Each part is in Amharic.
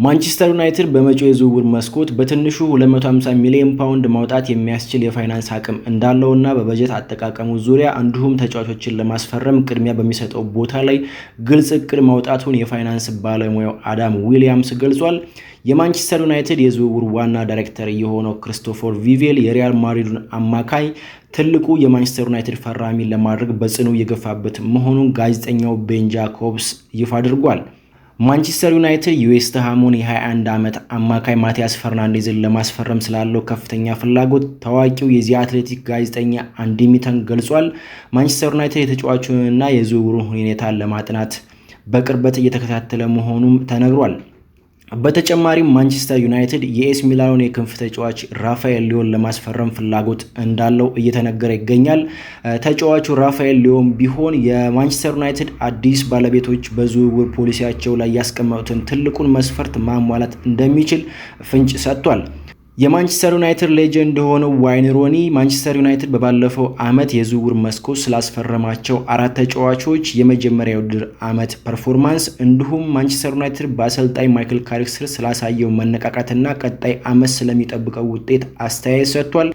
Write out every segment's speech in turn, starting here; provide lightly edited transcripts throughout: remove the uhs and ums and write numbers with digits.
ማንቸስተር ዩናይትድ በመጪው የዝውውር መስኮት በትንሹ 250 ሚሊዮን ፓውንድ ማውጣት የሚያስችል የፋይናንስ አቅም እንዳለውና በበጀት አጠቃቀሙ ዙሪያ እንዲሁም ተጫዋቾችን ለማስፈረም ቅድሚያ በሚሰጠው ቦታ ላይ ግልጽ እቅድ ማውጣቱን የፋይናንስ ባለሙያው አዳም ዊሊያምስ ገልጿል። የማንቸስተር ዩናይትድ የዝውውር ዋና ዳይሬክተር የሆነው ክሪስቶፈር ቪቬል የሪያል ማድሪዱን አማካይ ትልቁ የማንቸስተር ዩናይትድ ፈራሚ ለማድረግ በጽኑ የገፋበት መሆኑን ጋዜጠኛው ቤን ጃኮብስ ይፋ አድርጓል። ማንቸስተር ዩናይትድ የዌስት ሃሙን የ21 ዓመት አማካይ ማቲያስ ፈርናንዴዝን ለማስፈረም ስላለው ከፍተኛ ፍላጎት ታዋቂው የዚ አትሌቲክ ጋዜጠኛ አንዲ ሚተን ገልጿል። ማንቸስተር ዩናይትድ የተጫዋቹንና የዝውውሩን ሁኔታ ለማጥናት በቅርበት እየተከታተለ መሆኑም ተነግሯል። በተጨማሪም ማንቸስተር ዩናይትድ የኤስ ሚላኑን የክንፍ ተጫዋች ራፋኤል ሊዮን ለማስፈረም ፍላጎት እንዳለው እየተነገረ ይገኛል። ተጫዋቹ ራፋኤል ሊዮን ቢሆን የማንቸስተር ዩናይትድ አዲስ ባለቤቶች በዝውውር ፖሊሲያቸው ላይ ያስቀመጡትን ትልቁን መስፈርት ማሟላት እንደሚችል ፍንጭ ሰጥቷል። የማንቸስተር ዩናይትድ ሌጀንድ የሆነው ዋይን ሮኒ ማንቸስተር ዩናይትድ በባለፈው ዓመት የዝውውር መስኮት ስላስፈረማቸው 4 ተጫዋቾች የመጀመሪያ የውድድር ዓመት ፐርፎርማንስ እንዲሁም ማንቸስተር ዩናይትድ በአሰልጣኝ ማይክል ካሪክ ስር ስላሳየው መነቃቃትና ቀጣይ ዓመት ስለሚጠብቀው ውጤት አስተያየት ሰጥቷል።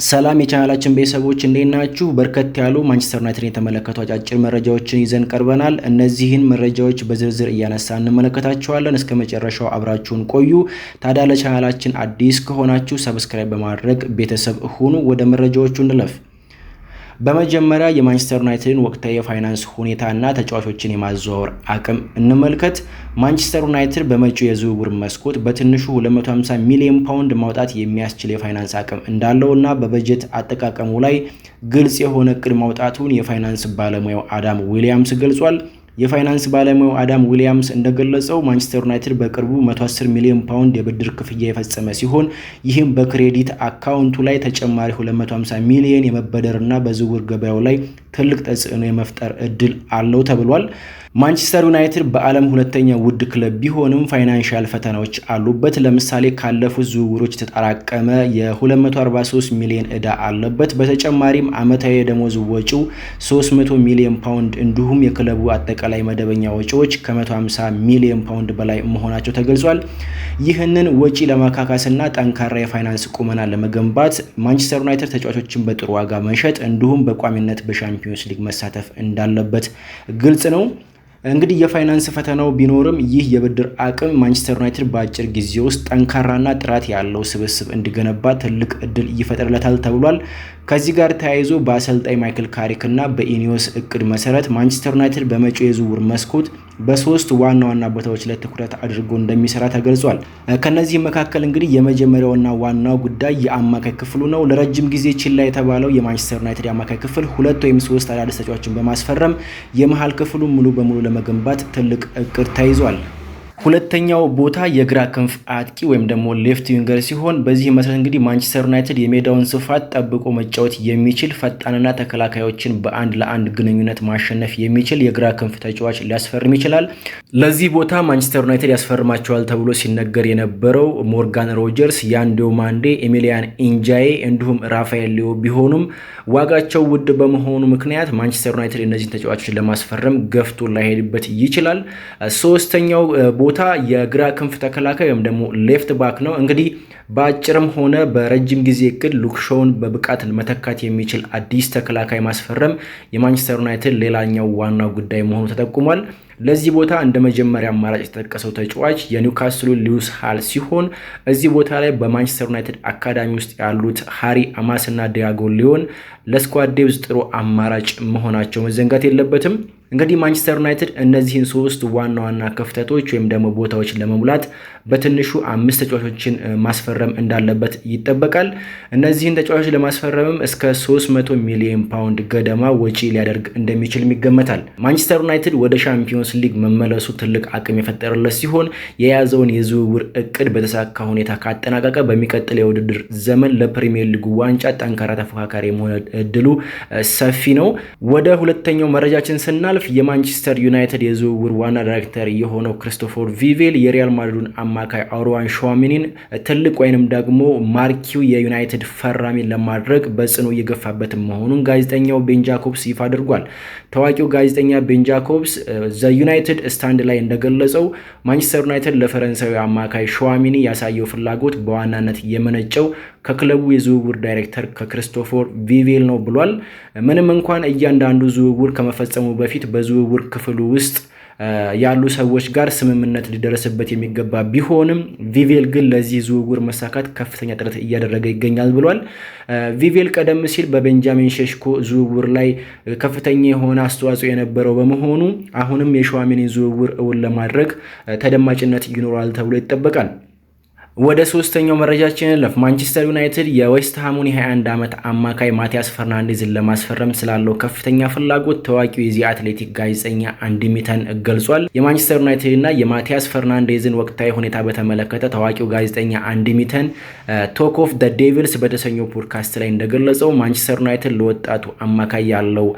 ሰላም የቻናላችን ቤተሰቦች እንዴት ናችሁ? በርከት ያሉ ማንቸስተር ዩናይትድን የተመለከቱ አጫጭር መረጃዎችን ይዘን ቀርበናል። እነዚህን መረጃዎች በዝርዝር እያነሳን እንመለከታቸዋለን። እስከ መጨረሻው አብራችሁን ቆዩ። ታዲያ ለቻናላችን አዲስ ከሆናችሁ ሰብስክራይብ በማድረግ ቤተሰብ ሁኑ። ወደ መረጃዎቹ እንለፍ። በመጀመሪያ የማንቸስተር ዩናይትድን ወቅታዊ የፋይናንስ ሁኔታና ተጫዋቾችን የማዘዋወር አቅም እንመልከት። ማንቸስተር ዩናይትድ በመጪው የዝውውር መስኮት በትንሹ 250 ሚሊዮን ፓውንድ ማውጣት የሚያስችል የፋይናንስ አቅም እንዳለውና በበጀት አጠቃቀሙ ላይ ግልጽ የሆነ እቅድ ማውጣቱን የፋይናንስ ባለሙያው አዳም ዊሊያምስ ገልጿል። የፋይናንስ ባለሙያው አዳም ዊሊያምስ እንደገለጸው ማንቸስተር ዩናይትድ በቅርቡ 110 ሚሊዮን ፓውንድ የብድር ክፍያ የፈጸመ ሲሆን ይህም በክሬዲት አካውንቱ ላይ ተጨማሪ 250 ሚሊዮን የመበደርና በዝውውር ገበያው ላይ ትልቅ ተጽዕኖ የመፍጠር እድል አለው ተብሏል። ማንቸስተር ዩናይትድ በዓለም ሁለተኛ ውድ ክለብ ቢሆንም ፋይናንሻል ፈተናዎች አሉበት። ለምሳሌ ካለፉት ዝውውሮች የተጠራቀመ የ243 ሚሊዮን ዕዳ አለበት። በተጨማሪም ዓመታዊ የደሞዝ ወጪው 300 ሚሊዮን ፓውንድ እንዲሁም የክለቡ አጠቃላይ መደበኛ ወጪዎች ከ150 ሚሊዮን ፓውንድ በላይ መሆናቸው ተገልጿል። ይህንን ወጪ ለማካካስና ጠንካራ የፋይናንስ ቁመና ለመገንባት ማንቸስተር ዩናይትድ ተጫዋቾችን በጥሩ ዋጋ መሸጥ እንዲሁም በቋሚነት በሻምፒዮንስ ሊግ መሳተፍ እንዳለበት ግልጽ ነው። እንግዲህ የፋይናንስ ፈተናው ቢኖርም ይህ የብድር አቅም ማንቸስተር ዩናይትድ በአጭር ጊዜ ውስጥ ጠንካራና ጥራት ያለው ስብስብ እንዲገነባ ትልቅ እድል ይፈጥርለታል ተብሏል። ከዚህ ጋር ተያይዞ በአሰልጣኝ ማይክል ካሪክ እና በኢኒዮስ እቅድ መሰረት ማንቸስተር ዩናይትድ በመጪው የዝውውር መስኮት በሶስት ዋና ዋና ቦታዎች ላይ ትኩረት አድርጎ እንደሚሰራ ተገልጿል። ከነዚህ መካከል እንግዲህ የመጀመሪያውና ዋናው ጉዳይ የአማካይ ክፍሉ ነው። ለረጅም ጊዜ ችላ የተባለው የማንቸስተር ዩናይትድ የአማካይ ክፍል 2 ወይም 3 አዳዲስ ተጫዋቾችን በማስፈረም የመሃል ክፍሉ ሙሉ በሙሉ ለመገንባት ትልቅ እቅድ ተይዟል። ሁለተኛው ቦታ የግራ ክንፍ አጥቂ ወይም ደግሞ ሌፍት ዊንገር ሲሆን በዚህ መሰረት እንግዲህ ማንቸስተር ዩናይትድ የሜዳውን ስፋት ጠብቆ መጫወት የሚችል ፈጣንና ተከላካዮችን በአንድ ለአንድ ግንኙነት ማሸነፍ የሚችል የግራ ክንፍ ተጫዋች ሊያስፈርም ይችላል። ለዚህ ቦታ ማንቸስተር ዩናይትድ ያስፈርማቸዋል ተብሎ ሲነገር የነበረው ሞርጋን ሮጀርስ፣ ያን ዲዮማንዴ፣ ኤሚሊያን ኢንጃዬ እንዲሁም ራፋኤል ሊዮ ቢሆኑም ዋጋቸው ውድ በመሆኑ ምክንያት ማንቸስተር ዩናይትድ እነዚህን ተጫዋቾችን ለማስፈረም ገፍቶ ላይሄድበት ይችላል። ሶስተኛው ቦታ የግራ ክንፍ ተከላካይ ወይም ደግሞ ሌፍት ባክ ነው። እንግዲህ በአጭርም ሆነ በረጅም ጊዜ እቅድ ሉክ ሾውን በብቃት መተካት የሚችል አዲስ ተከላካይ ማስፈረም የማንቸስተር ዩናይትድ ሌላኛው ዋናው ጉዳይ መሆኑ ተጠቁሟል። ለዚህ ቦታ እንደ መጀመሪያ አማራጭ የተጠቀሰው ተጫዋች የኒውካስሉ ሉዊስ ሃል ሲሆን እዚህ ቦታ ላይ በማንቸስተር ዩናይትድ አካዳሚ ውስጥ ያሉት ሃሪ አማስ እና ዲያጎ ሊዮን ለስኳድ ዴፕዝ ጥሩ አማራጭ መሆናቸው መዘንጋት የለበትም። እንግዲህ ማንቸስተር ዩናይትድ እነዚህን 3 ዋና ዋና ክፍተቶች ወይም ደግሞ ቦታዎች ለመሙላት በትንሹ 5 ተጫዋቾችን ማስፈረም እንዳለበት ይጠበቃል። እነዚህን ተጫዋቾች ለማስፈረምም እስከ 300 ሚሊዮን ፓውንድ ገደማ ወጪ ሊያደርግ እንደሚችል ይገመታል። ማንቸስተር ዩናይትድ ወደ ሻምፒዮንስ ሊግ መመለሱ ትልቅ አቅም የፈጠረለት ሲሆን የያዘውን የዝውውር እቅድ በተሳካ ሁኔታ ካጠናቀቀ በሚቀጥል የውድድር ዘመን ለፕሪሚየር ሊጉ ዋንጫ ጠንካራ ተፎካካሪ የመሆን እድሉ ሰፊ ነው። ወደ ሁለተኛው መረጃችን ስናልፍ ስናልፍ የማንቸስተር ዩናይትድ የዝውውር ዋና ዳይሬክተር የሆነው ክሪስቶፈር ቪቬል የሪያል ማድሪዱን አማካይ አውሮዋን ሸዋሚኒን ትልቅ ወይንም ደግሞ ማርኪው የዩናይትድ ፈራሚ ለማድረግ በጽኑ እየገፋበት መሆኑን ጋዜጠኛው ቤን ጃኮብስ ይፋ አድርጓል። ታዋቂው ጋዜጠኛ ቤን ጃኮብስ ዘ ዩናይትድ ስታንድ ላይ እንደገለጸው ማንቸስተር ዩናይትድ ለፈረንሳዊ አማካይ ሸዋሚኒ ያሳየው ፍላጎት በዋናነት የመነጨው ከክለቡ የዝውውር ዳይሬክተር ከክሪስቶፈር ቪቬል ነው ብሏል። ምንም እንኳን እያንዳንዱ ዝውውር ከመፈጸሙ በፊት በዝውውር ክፍሉ ውስጥ ያሉ ሰዎች ጋር ስምምነት ሊደረስበት የሚገባ ቢሆንም ቪቬል ግን ለዚህ ዝውውር መሳካት ከፍተኛ ጥረት እያደረገ ይገኛል ብሏል። ቪቬል ቀደም ሲል በቤንጃሚን ሼሽኮ ዝውውር ላይ ከፍተኛ የሆነ አስተዋጽኦ የነበረው በመሆኑ አሁንም የሸዋሚኒ ዝውውር እውን ለማድረግ ተደማጭነት ይኖራል ተብሎ ይጠበቃል። ወደ ሶስተኛው መረጃችን ለፍ ማንቸስተር ዩናይትድ የዌስት ሃሙን 21 ዓመት አማካይ ማቲያስ ፈርናንዴዝን ለማስፈረም ስላለው ከፍተኛ ፍላጎት ታዋቂው የዚ አትሌቲክ ጋዜጠኛ አንዲ ሚተን ገልጿል። የማንቸስተር ዩናይትድ እና የማቲያስ ፈርናንዴዝን ወቅታዊ ሁኔታ በተመለከተ ታዋቂው ጋዜጠኛ አንዲ ሚተን ቶክ ኦፍ ዘ ዴቪልስ በተሰኘው ፖድካስት ላይ እንደገለጸው ማንቸስተር ዩናይትድ ለወጣቱ አማካይ ያለው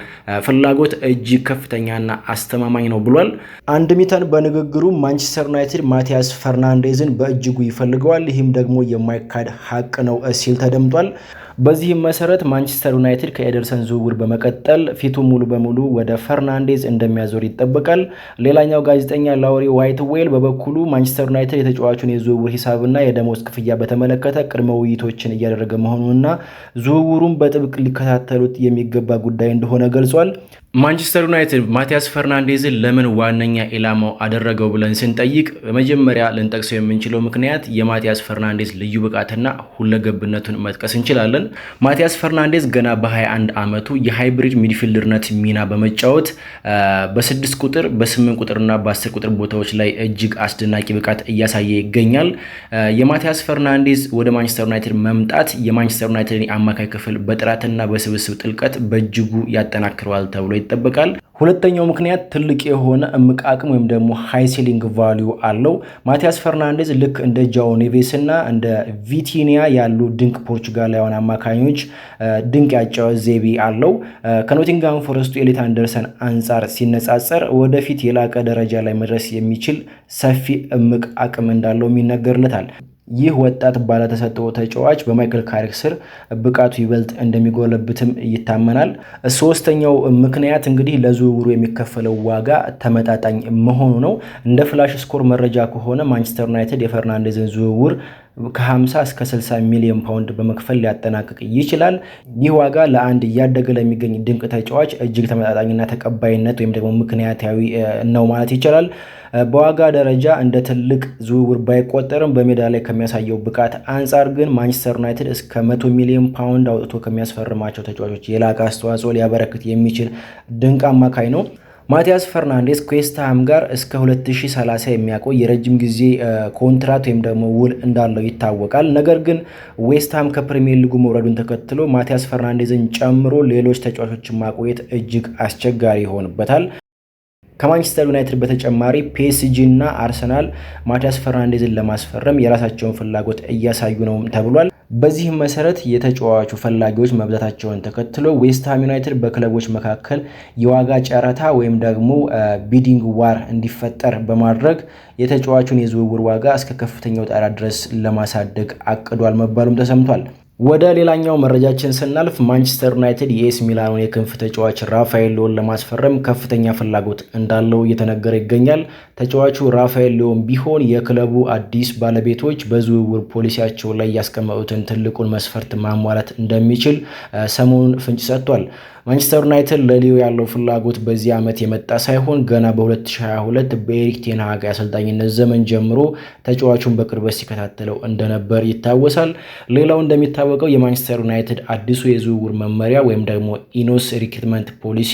ፍላጎት እጅግ ከፍተኛና አስተማማኝ ነው ብሏል። አንዲ ሚተን በንግግሩ ማንቸስተር ዩናይትድ ማቲያስ ፈርናንዴዝን በእጅጉ ይፈልጋል፣ ይህም ደግሞ የማይካድ ሀቅ ነው ሲል ተደምጧል። በዚህም መሰረት ማንቸስተር ዩናይትድ ከኤደርሰን ዝውውር በመቀጠል ፊቱ ሙሉ በሙሉ ወደ ፈርናንዴዝ እንደሚያዞር ይጠበቃል። ሌላኛው ጋዜጠኛ ላውሪ ዋይትዌል በበኩሉ ማንቸስተር ዩናይትድ የተጫዋቹን የዝውውር ሂሳብና የደሞዝ ክፍያ በተመለከተ ቅድመ ውይይቶችን እያደረገ መሆኑንና ዝውውሩን በጥብቅ ሊከታተሉት የሚገባ ጉዳይ እንደሆነ ገልጿል። ማንቸስተር ዩናይትድ ማቲያስ ፈርናንዴዝን ለምን ዋነኛ ኢላማው አደረገው ብለን ስንጠይቅ መጀመሪያ ልንጠቅሰው የምንችለው ምክንያት የማቲያስ ፈርናንዴዝ ልዩ ብቃትና ሁለገብነቱን መጥቀስ እንችላለን። ማቲያስ ፈርናንዴዝ ገና በ21 ዓመቱ የሃይብሪድ ሚድፊልደርነት ሚና በመጫወት በ6 ቁጥር በ8 ቁጥርና በ10 ቁጥር ቦታዎች ላይ እጅግ አስደናቂ ብቃት እያሳየ ይገኛል። የማቲያስ ፈርናንዴዝ ወደ ማንቸስተር ዩናይትድ መምጣት የማንቸስተር ዩናይትድን አማካይ ክፍል በጥራትና በስብስብ ጥልቀት በእጅጉ ያጠናክረዋል ተብሎ ይጠበቃል። ሁለተኛው ምክንያት ትልቅ የሆነ እምቅ አቅም ወይም ደግሞ ሃይ ሴሊንግ ቫልዩ አለው። ማቲያስ ፈርናንዴዝ ልክ እንደ ጃኦ ኔቬስ እና እንደ ቪቲኒያ ያሉ ድንቅ ፖርቹጋላውያን አማካኞች ድንቅ ያጫወት ዘይቤ አለው። ከኖቲንግሃም ፎረስቱ ኤሊት አንደርሰን አንጻር ሲነጻጸር ወደፊት የላቀ ደረጃ ላይ መድረስ የሚችል ሰፊ እምቅ አቅም እንዳለው ይነገርለታል። ይህ ወጣት ባለተሰጥኦ ተጫዋች በማይክል ካሪክ ስር ብቃቱ ይበልጥ እንደሚጎለብትም ይታመናል። ሶስተኛው ምክንያት እንግዲህ ለዝውውሩ የሚከፈለው ዋጋ ተመጣጣኝ መሆኑ ነው። እንደ ፍላሽ ስኮር መረጃ ከሆነ ማንቸስተር ዩናይትድ የፈርናንዴዝን ዝውውር ከ50 እስከ 60 ሚሊዮን ፓውንድ በመክፈል ሊያጠናቅቅ ይችላል። ይህ ዋጋ ለአንድ እያደገ ለሚገኝ ድንቅ ተጫዋች እጅግ ተመጣጣኝና ተቀባይነት ወይም ደግሞ ምክንያታዊ ነው ማለት ይቻላል። በዋጋ ደረጃ እንደ ትልቅ ዝውውር ባይቆጠርም በሜዳ ላይ ከሚያሳየው ብቃት አንጻር ግን ማንቸስተር ዩናይትድ እስከ 100 ሚሊዮን ፓውንድ አውጥቶ ከሚያስፈርማቸው ተጫዋቾች የላቀ አስተዋጽኦ ሊያበረክት የሚችል ድንቅ አማካይ ነው። ማቲያስ ፈርናንዴዝ ከዌስትሃም ጋር እስከ 2030 የሚያቆይ የረጅም ጊዜ ኮንትራት ወይም ደግሞ ውል እንዳለው ይታወቃል። ነገር ግን ዌስትሃም ከፕሪሚየር ሊጉ መውረዱን ተከትሎ ማቲያስ ፈርናንዴዝን ጨምሮ ሌሎች ተጫዋቾችን ማቆየት እጅግ አስቸጋሪ ይሆንበታል። ከማንቸስተር ዩናይትድ በተጨማሪ ፒኤስጂ እና አርሰናል ማቲያስ ፈርናንዴዝን ለማስፈረም የራሳቸውን ፍላጎት እያሳዩ ነው ተብሏል። በዚህም መሰረት የተጫዋቹ ፈላጊዎች መብዛታቸውን ተከትሎ ዌስትሃም ዩናይትድ በክለቦች መካከል የዋጋ ጨረታ ወይም ደግሞ ቢዲንግ ዋር እንዲፈጠር በማድረግ የተጫዋቹን የዝውውር ዋጋ እስከ ከፍተኛው ጣራ ድረስ ለማሳደግ አቅዷል መባሉም ተሰምቷል። ወደ ሌላኛው መረጃችን ስናልፍ ማንቸስተር ዩናይትድ የኤስ ሚላኑን የክንፍ ተጫዋች ራፋኤል ሊዮን ለማስፈረም ከፍተኛ ፍላጎት እንዳለው እየተነገረ ይገኛል። ተጫዋቹ ራፋኤል ሊዮን ቢሆን የክለቡ አዲስ ባለቤቶች በዝውውር ፖሊሲያቸው ላይ ያስቀመጡትን ትልቁን መስፈርት ማሟላት እንደሚችል ሰሞኑን ፍንጭ ሰጥቷል። ማንቸስተር ዩናይትድ ለሊዮ ያለው ፍላጎት በዚህ ዓመት የመጣ ሳይሆን ገና በ2022 በኤሪክ ቴን ሃግ አሰልጣኝነት ዘመን ጀምሮ ተጫዋቹን በቅርበት ሲከታተለው እንደነበር ይታወሳል። ሌላው እንደሚታወቀው የማንቸስተር ዩናይትድ አዲሱ የዝውውር መመሪያ ወይም ደግሞ ኢኖስ ሪክሩትመንት ፖሊሲ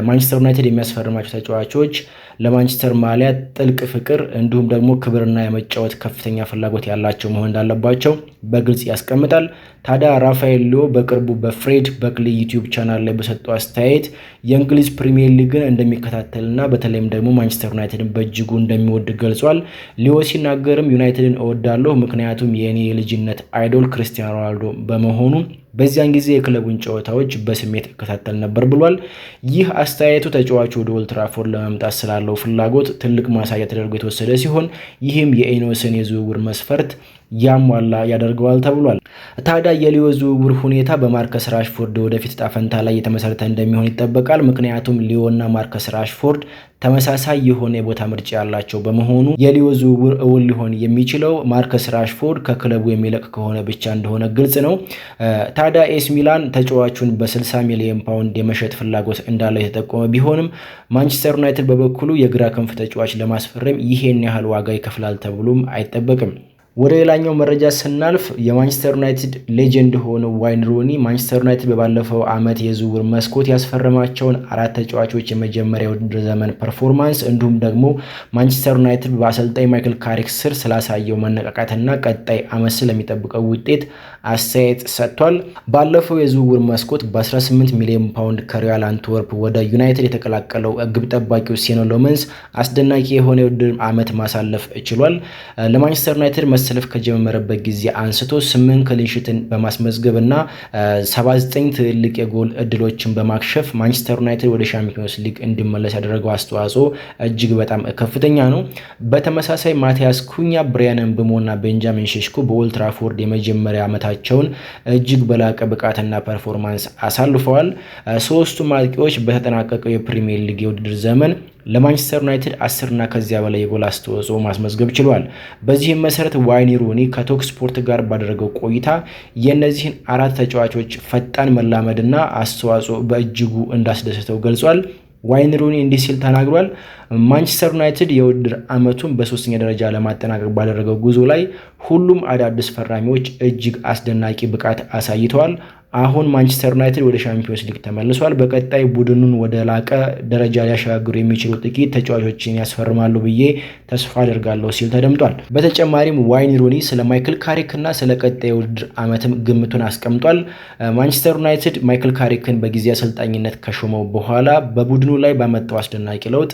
ማንቸስተር ዩናይትድ የሚያስፈርማቸው ተጫዋቾች ለማንቸስተር ማሊያ ጥልቅ ፍቅር እንዲሁም ደግሞ ክብርና የመጫወት ከፍተኛ ፍላጎት ያላቸው መሆን እንዳለባቸው በግልጽ ያስቀምጣል። ታዲያ ራፋኤል ሊዮ በቅርቡ በፍሬድ በክሊ ዩቲዩብ ቻናል ላይ በሰጠው አስተያየት የእንግሊዝ ፕሪሚየር ሊግን እንደሚከታተልና በተለይም ደግሞ ማንቸስተር ዩናይትድን በእጅጉ እንደሚወድ ገልጿል። ሊዮ ሲናገርም ዩናይትድን እወዳለሁ፣ ምክንያቱም የእኔ የልጅነት አይዶል ክርስቲያኖ ሮናልዶ በመሆኑ በዚያን ጊዜ የክለቡን ጨዋታዎች በስሜት እከታተል ነበር ብሏል። ይህ አስተያየቱ ተጫዋቹ ወደ ኦልድ ትራፎርድ ለመምጣት ስላለው ፍላጎት ትልቅ ማሳያ ተደርጎ የተወሰደ ሲሆን ይህም የኢኖስን የዝውውር መስፈርት ያሟላ ያደርገዋል ተብሏል። ታዲያ የሊዮ ዝውውር ሁኔታ በማርከስ ራሽፎርድ ወደፊት ዕጣ ፈንታ ላይ የተመሰረተ እንደሚሆን ይጠበቃል። ምክንያቱም ሊዮና ማርከስ ራሽፎርድ ተመሳሳይ የሆነ የቦታ ምርጫ ያላቸው በመሆኑ የሊዮ ዝውውር እውን ሊሆን የሚችለው ማርከስ ራሽፎርድ ከክለቡ የሚለቅ ከሆነ ብቻ እንደሆነ ግልጽ ነው። ታዲያ ኤስ ሚላን ተጫዋቹን በ60 ሚሊዮን ፓውንድ የመሸጥ ፍላጎት እንዳለው የተጠቆመ ቢሆንም ማንቸስተር ዩናይትድ በበኩሉ የግራ ክንፍ ተጫዋች ለማስፈረም ይሄን ያህል ዋጋ ይከፍላል ተብሎም አይጠበቅም። ወደ ሌላኛው መረጃ ስናልፍ የማንቸስተር ዩናይትድ ሌጀንድ ሆነው ዋይን ሩኒ ማንቸስተር ዩናይትድ በባለፈው ዓመት የዝውውር መስኮት ያስፈረማቸውን 4 ተጫዋቾች የመጀመሪያ ውድድር ዘመን ፐርፎርማንስ እንዲሁም ደግሞ ማንቸስተር ዩናይትድ በአሰልጣኝ ማይክል ካሪክ ስር ስላሳየው መነቃቃትና ቀጣይ ዓመት ስለሚጠብቀው ውጤት አስተያየት ሰጥቷል። ባለፈው የዝውውር መስኮት በ18 ሚሊዮን ፓውንድ ከሪያል አንትወርፕ ወደ ዩናይትድ የተቀላቀለው ግብ ጠባቂው ሴኖ ሎመንስ አስደናቂ የሆነ የውድድር ዓመት ማሳለፍ ችሏል። ለማንቸስተር ዩናይትድ መሰለፍ ከጀመረበት ጊዜ አንስቶ 8 ክሊንሺትን በማስመዝገብ እና 79 ትልልቅ የጎል እድሎችን በማክሸፍ ማንቸስተር ዩናይትድ ወደ ሻምፒዮንስ ሊግ እንዲመለስ ያደረገው አስተዋጽኦ እጅግ በጣም ከፍተኛ ነው። በተመሳሳይ ማቲያስ ኩኛ፣ ብራያን ምቤሞ እና ቤንጃሚን ሼሽኮ በኦልድ ትራፎርድ የመጀመሪያ ዓመታቸውን እጅግ በላቀ ብቃትና ፐርፎርማንስ አሳልፈዋል። ሶስቱም አጥቂዎች በተጠናቀቀው የፕሪሚየር ሊግ የውድድር ዘመን ለማንቸስተር ዩናይትድ 10 እና ከዚያ በላይ የጎል አስተዋጽኦ ማስመዝገብ ችሏል። በዚህም መሰረት ዋይን ሩኒ ከቶክ ስፖርት ጋር ባደረገው ቆይታ የእነዚህን 4 ተጫዋቾች ፈጣን መላመድና አስተዋጽኦ በእጅጉ እንዳስደሰተው ገልጿል። ዋይን ሩኒ እንዲህ ሲል ተናግሯል። ማንቸስተር ዩናይትድ የውድድር ዓመቱን በ3ኛ ደረጃ ለማጠናቀቅ ባደረገው ጉዞ ላይ ሁሉም አዳዲስ ፈራሚዎች እጅግ አስደናቂ ብቃት አሳይተዋል። አሁን ማንቸስተር ዩናይትድ ወደ ሻምፒዮንስ ሊግ ተመልሷል። በቀጣይ ቡድኑን ወደ ላቀ ደረጃ ሊያሸጋግሩ የሚችሉ ጥቂት ተጫዋቾችን ያስፈርማሉ ብዬ ተስፋ አደርጋለሁ ሲል ተደምጧል። በተጨማሪም ዋይን ሩኒ ስለ ማይክል ካሪክ እና ስለ ቀጣይ ውድድር ዓመትም ግምቱን አስቀምጧል። ማንቸስተር ዩናይትድ ማይክል ካሪክን በጊዜ አሰልጣኝነት ከሾመው በኋላ በቡድኑ ላይ ባመጣው አስደናቂ ለውጥ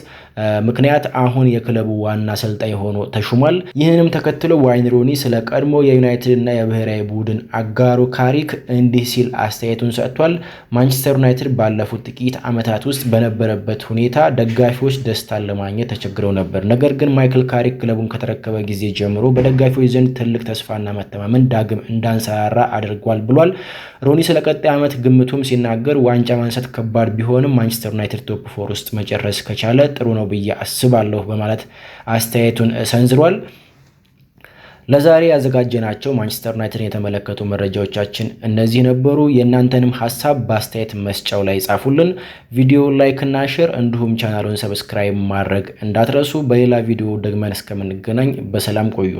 ምክንያት አሁን የክለቡ ዋና አሰልጣኝ ሆኖ ተሹሟል። ይህንንም ተከትሎ ዋይን ሩኒ ስለ ቀድሞ የዩናይትድ እና የብሔራዊ ቡድን አጋሩ ካሪክ እንዲህ ሲል አስተያየቱን ሰጥቷል። ማንቸስተር ዩናይትድ ባለፉት ጥቂት ዓመታት ውስጥ በነበረበት ሁኔታ ደጋፊዎች ደስታን ለማግኘት ተቸግረው ነበር። ነገር ግን ማይክል ካሪክ ክለቡን ከተረከበ ጊዜ ጀምሮ በደጋፊዎች ዘንድ ትልቅ ተስፋና መተማመን ዳግም እንዳንሰራራ አድርጓል ብሏል። ሮኒ ስለ ቀጣይ ዓመት ግምቱም ሲናገር ዋንጫ ማንሳት ከባድ ቢሆንም ማንቸስተር ዩናይትድ ቶፕ 4 ውስጥ መጨረስ ከቻለ ጥሩ ነው ብዬ አስባለሁ በማለት አስተያየቱን ሰንዝሯል። ለዛሬ ያዘጋጀናቸው ማንቸስተር ዩናይትድን የተመለከቱ መረጃዎቻችን እነዚህ ነበሩ። የእናንተንም ሀሳብ በአስተያየት መስጫው ላይ ጻፉልን። ቪዲዮውን ላይክ እና ሼር እንዲሁም ቻናሉን ሰብስክራይብ ማድረግ እንዳትረሱ። በሌላ ቪዲዮ ደግመን እስከምንገናኝ በሰላም ቆዩ።